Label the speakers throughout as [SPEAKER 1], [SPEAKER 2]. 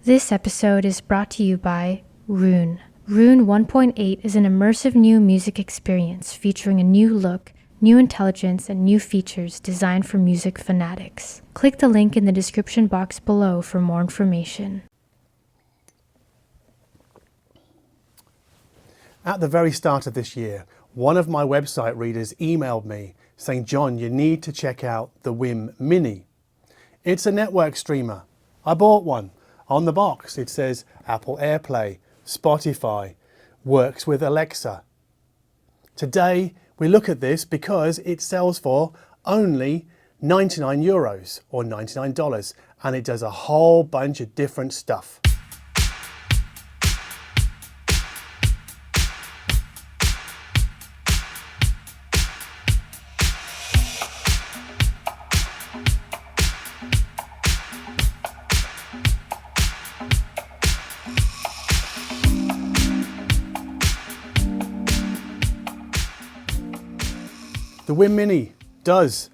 [SPEAKER 1] This episode is brought to you by Roon. Roon 1.8 is an immersive new music experience featuring a new look, new intelligence, and new features designed for music fanatics. Click the link in the description box below for more information.
[SPEAKER 2] At the very start of this year, one of my website readers emailed me saying, "John, you need to check out the Wiim Mini. It's a network streamer." I bought one. On the box it says Apple AirPlay, Spotify, works with Alexa. Today we look at this because it sells for only €99 or $99, and it does a whole bunch of different stuff. The Wiim Mini does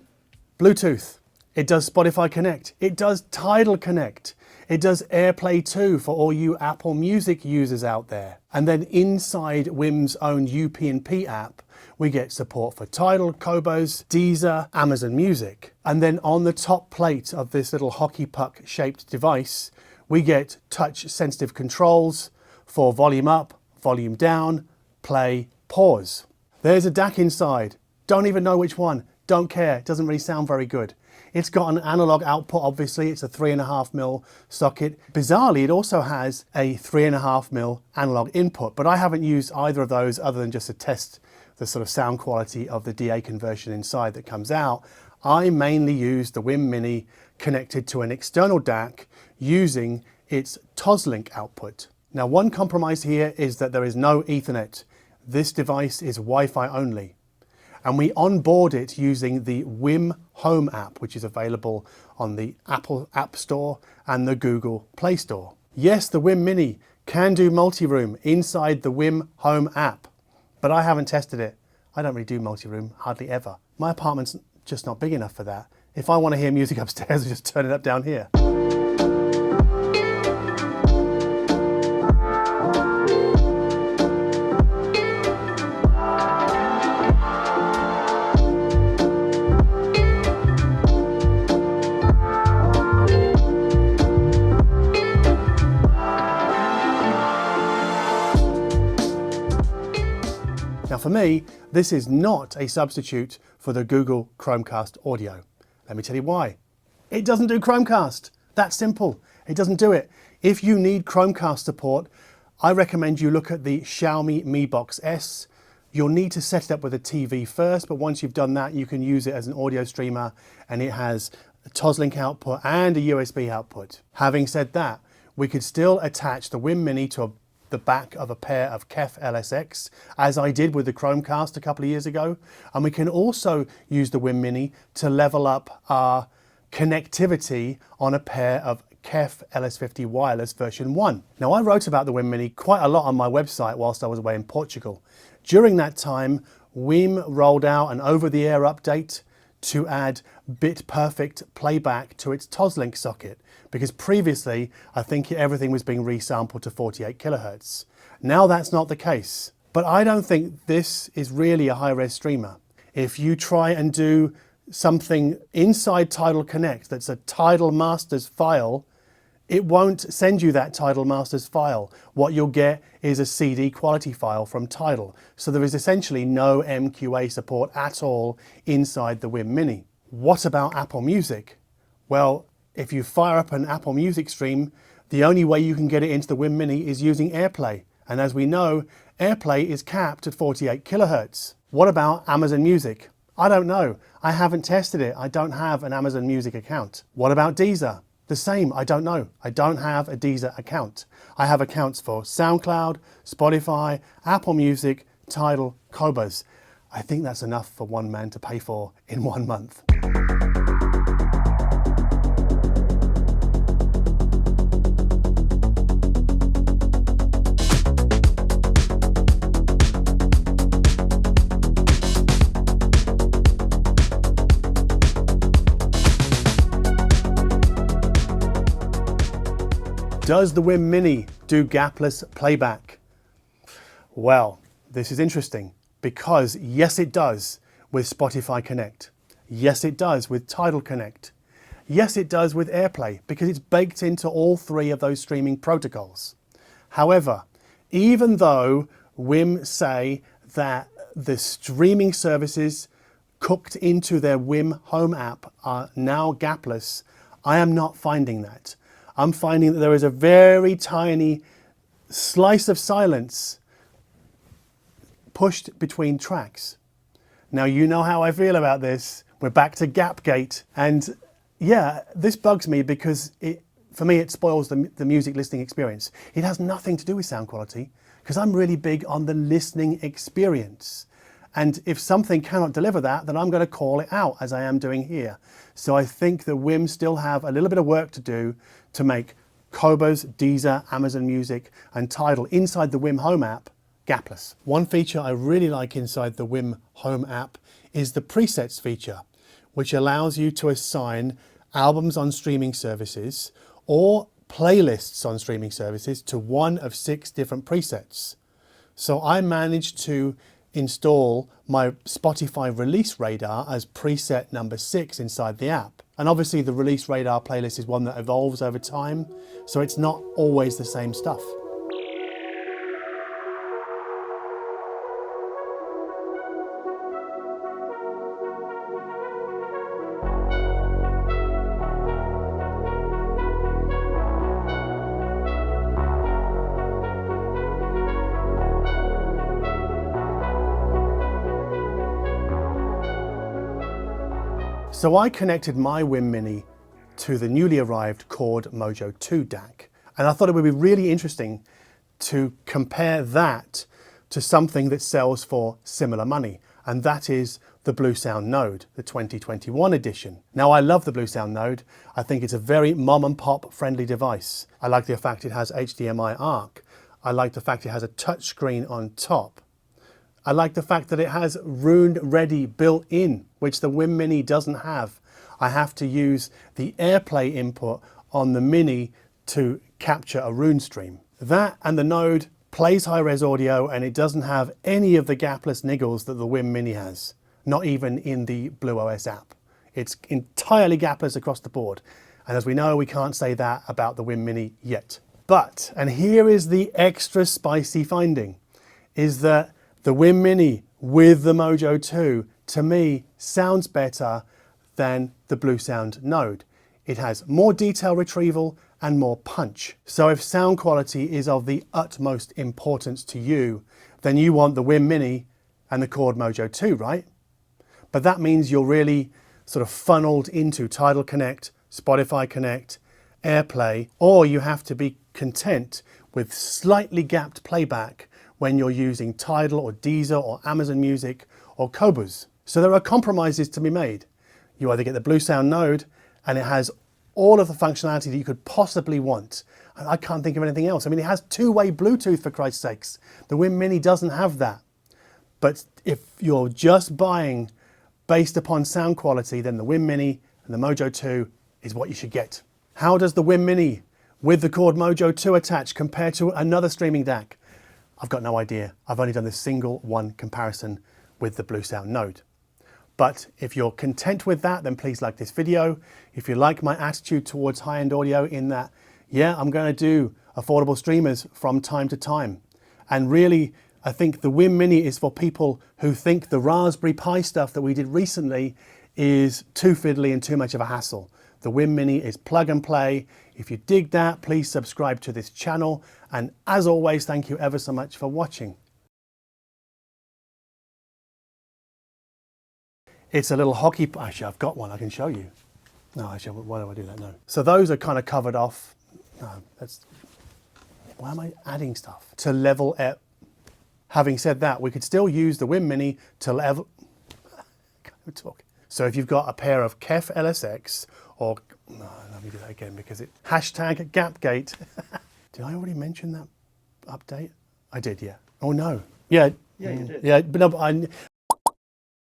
[SPEAKER 2] Bluetooth, it does Spotify Connect, it does Tidal Connect, it does AirPlay 2 for all you Apple Music users out there. And then inside Wiim's own UP&P app, we get support for Tidal, Qobuz, Deezer, Amazon Music. And then on the top plate of this little hockey puck shaped device, we get touch sensitive controls for volume up, volume down, play, pause. There's a DAC inside. Don't even know which one, don't care, it doesn't really sound very good. It's got an analog output, obviously, it's a 3.5mm socket. Bizarrely, it also has a 3.5mm analog input, but I haven't used either of those other than just to test the sort of sound quality of the DA conversion inside that comes out. I mainly use the Wiim Mini connected to an external DAC using its Toslink output. Now, one compromise here is that there is no Ethernet. This device is Wi-Fi only. And we onboard it using the Wiim Home app, which is available on the Apple App Store and the Google Play Store. Yes, the Wiim Mini can do multi-room inside the Wiim Home app, but I haven't tested it. I don't really do multi-room, hardly ever. My apartment's just not big enough for that. If I want to hear music upstairs, I just turn it up down here. Now for me, this is not a substitute for the Google Chromecast audio. Let me tell you why. It doesn't do Chromecast. That's simple. It doesn't do it. If you need Chromecast support, I recommend you look at the Xiaomi Mi Box S. You'll need to set it up with a TV first, but once you've done that, you can use it as an audio streamer, and it has a Toslink output and a USB output. Having said that, we could still attach the Wiim Mini to the back of a pair of KEF LSX, as I did with the Chromecast a couple of years ago. And we can also use the Wiim Mini to level up our connectivity on a pair of KEF LS50 wireless version 1. Now, I wrote about the Wiim Mini quite a lot on my website whilst I was away in Portugal. During that time, Wiim rolled out an over-the-air update to add bit-perfect playback to its Toslink socket, because previously I think everything was being resampled to 48 kilohertz. Now that's not the case, but I don't think this is really a high-res streamer. If you try and do something inside Tidal Connect that's a Tidal Masters file, it won't send you that Tidal Masters file. What you'll get is a CD quality file from Tidal. So there is essentially no MQA support at all inside the Wiim Mini. What about Apple Music? Well, if you fire up an Apple Music stream, the only way you can get it into the Wiim Mini is using AirPlay. And as we know, AirPlay is capped at 48 kilohertz. What about Amazon Music? I don't know. I haven't tested it. I don't have an Amazon Music account. What about Deezer? The same, I don't know. I don't have a Deezer account. I have accounts for SoundCloud, Spotify, Apple Music, Tidal, Qobuz. I think that's enough for one man to pay for in 1 month. Does the Wiim Mini do gapless playback? Well, this is interesting because yes, it does with Spotify Connect. Yes, it does with Tidal Connect. Yes, it does with AirPlay because it's baked into all three of those streaming protocols. However, even though Wiim say that the streaming services cooked into their Wiim Home app are now gapless, I am not finding that. I'm finding that there is a very tiny slice of silence pushed between tracks. Now, you know how I feel about this. We're back to Gapgate. And yeah, this bugs me because for me, it spoils the music listening experience. It has nothing to do with sound quality because I'm really big on the listening experience. And if something cannot deliver that, then I'm going to call it out as I am doing here. So I think the Wiim still have a little bit of work to do to make Qobuz, Deezer, Amazon Music and Tidal inside the Wiim Home app gapless. One feature I really like inside the Wiim Home app is the presets feature, which allows you to assign albums on streaming services or playlists on streaming services to one of 6 different presets. So I managed to install my Spotify release radar as preset number 6 inside the app. And obviously the release radar playlist is one that evolves over time, so it's not always the same stuff. So I connected my Wiim Mini to the newly arrived Chord Mojo 2 DAC. And I thought it would be really interesting to compare that to something that sells for similar money. And that is the Bluesound NODE, the 2021 edition. Now, I love the Bluesound NODE. I think it's a very mom and pop friendly device. I like the fact it has HDMI ARC. I like the fact it has a touchscreen on top. I like the fact that it has Roon Ready built in, which the Wiim Mini doesn't have. I have to use the AirPlay input on the Mini to capture a Roon stream. That and the Node plays high-res audio, and it doesn't have any of the gapless niggles that the Wiim Mini has, not even in the BlueOS app. It's entirely gapless across the board. And as we know, we can't say that about the Wiim Mini yet. But, and here is the extra spicy finding, is that the Wiim Mini with the Mojo 2, to me, sounds better than the Bluesound NODE. It has more detail retrieval and more punch. So if sound quality is of the utmost importance to you, then you want the Wiim Mini and the Chord Mojo 2, right? But that means you're really sort of funneled into Tidal Connect, Spotify Connect, AirPlay, or you have to be content with slightly gapped playback when you're using Tidal or Deezer or Amazon Music or Qobuz. So there are compromises to be made. You either get the Bluesound NODE and it has all of the functionality that you could possibly want. I can't think of anything else. I mean, it has two-way Bluetooth, for Christ's sakes. The Wiim Mini doesn't have that. But if you're just buying based upon sound quality, then the Wiim Mini and the Mojo 2 is what you should get. How does the Wiim Mini with the Chord Mojo 2 attached compare to another streaming DAC? I've got no idea. I've only done this single one comparison with the Bluesound NODE. But if you're content with that, then please like this video. If you like my attitude towards high-end audio in that, yeah, I'm going to do affordable streamers from time to time. And really, I think the Wiim Mini is for people who think the Raspberry Pi stuff that we did recently is too fiddly and too much of a hassle. The Wiim Mini is plug and play. If you dig that, please subscribe to this channel. And as always, thank you ever so much for watching. It's a little hockey, actually I've got one, I can show you. No, actually, why do I do that? No. So those are kind of covered off. No, why am I adding stuff? To level it. Having said that, we could still use the Wiim Mini to level, can't talk. So if you've got a pair of KEF LSX or, no, let me do that again because it, hashtag Gapgate. Did I already mention that update? I did, yeah. Oh no. Yeah.
[SPEAKER 3] Yeah, you did.
[SPEAKER 2] Yeah, but no,